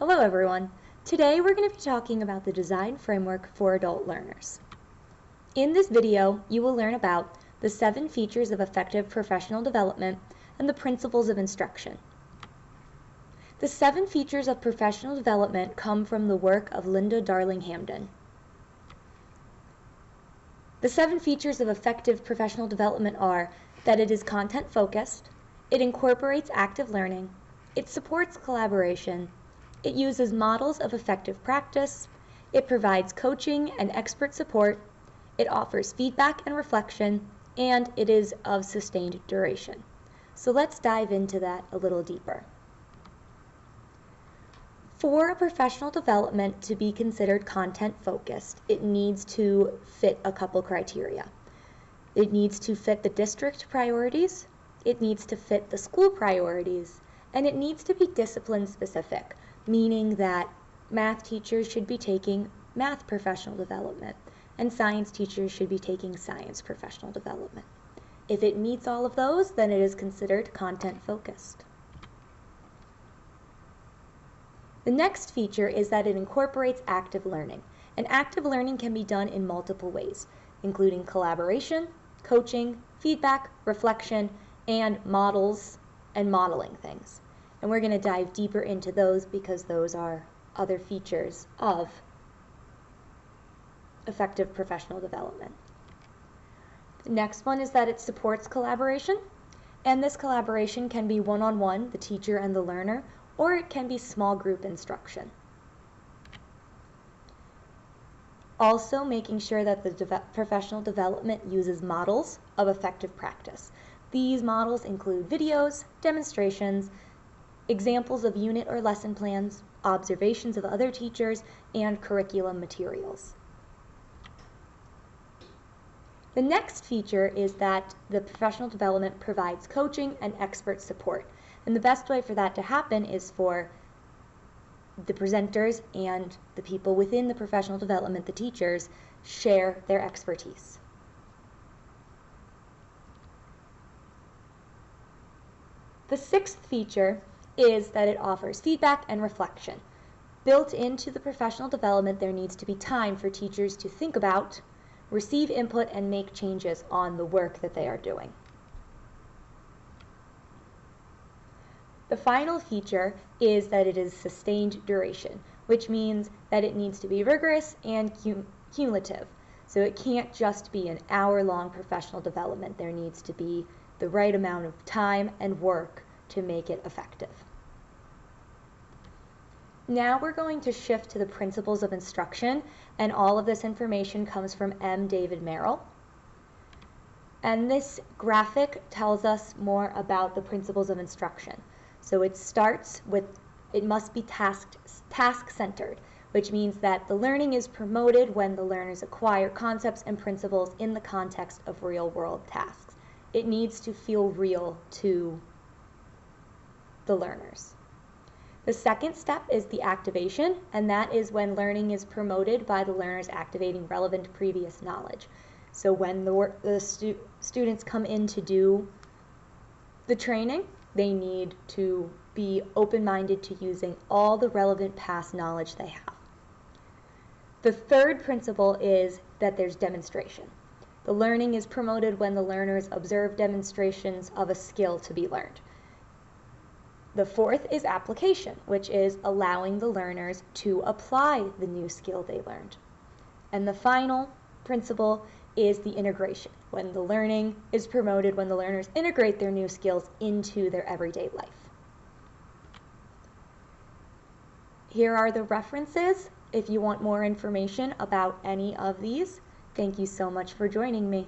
Hello everyone. Today we're going to be talking about the design framework for adult learners. In this video, you will learn about the 7 features of effective professional development and the principles of instruction. The 7 features of professional development come from the work of Linda Darling-Hammond. The 7 features of effective professional development are that it is content-focused, it incorporates active learning, it supports collaboration, it uses models of effective practice, it provides coaching and expert support, it offers feedback and reflection, and it is of sustained duration. So let's dive into that a little deeper. For a professional development to be considered content-focused, it needs to fit a couple criteria. It needs to fit the district priorities, it needs to fit the school priorities, and it needs to be discipline-specific, meaning that math teachers should be taking math professional development, and science teachers should be taking science professional development. If it meets all of those, then it is considered content-focused. The next feature is that it incorporates active learning, and active learning can be done in multiple ways, including collaboration, coaching, feedback, reflection, and models and modeling things. And we're going to dive deeper into those because those are other features of effective professional development. The next one is that it supports collaboration, and this collaboration can be one-on-one, the teacher and the learner, or it can be small group instruction. Also, making sure that the professional development uses models of effective practice. These models include videos, demonstrations, examples of unit or lesson plans, observations of other teachers, and curriculum materials. The next feature is that the professional development provides coaching and expert support. And the best way for that to happen is for the presenters and the people within the professional development, the teachers, share their expertise. The 6th feature is that it offers feedback and reflection. Built into the professional development, there needs to be time for teachers to think about, receive input, and make changes on the work that they are doing. The final feature is that it is sustained duration, which means that it needs to be rigorous and cumulative. So it can't just be an hour-long professional development. There needs to be the right amount of time and work to make it effective. Now we're going to shift to the principles of instruction, and all of this information comes from M. David Merrill. And this graphic tells us more about the principles of instruction. So it starts with, it must be task-centered, which means that the learning is promoted when the learners acquire concepts and principles in the context of real-world tasks. It needs to feel real to the learners. The second step is the activation, and that is when learning is promoted by the learners activating relevant previous knowledge. So when the students come in to do the training, they need to be open-minded to using all the relevant past knowledge they have. The third principle is that there's demonstration. The learning is promoted when the learners observe demonstrations of a skill to be learned. The fourth is application, which is allowing the learners to apply the new skill they learned. And the final principle is the integration, when the learning is promoted when the learners integrate their new skills into their everyday life. Here are the references if you want more information about any of these. Thank you so much for joining me.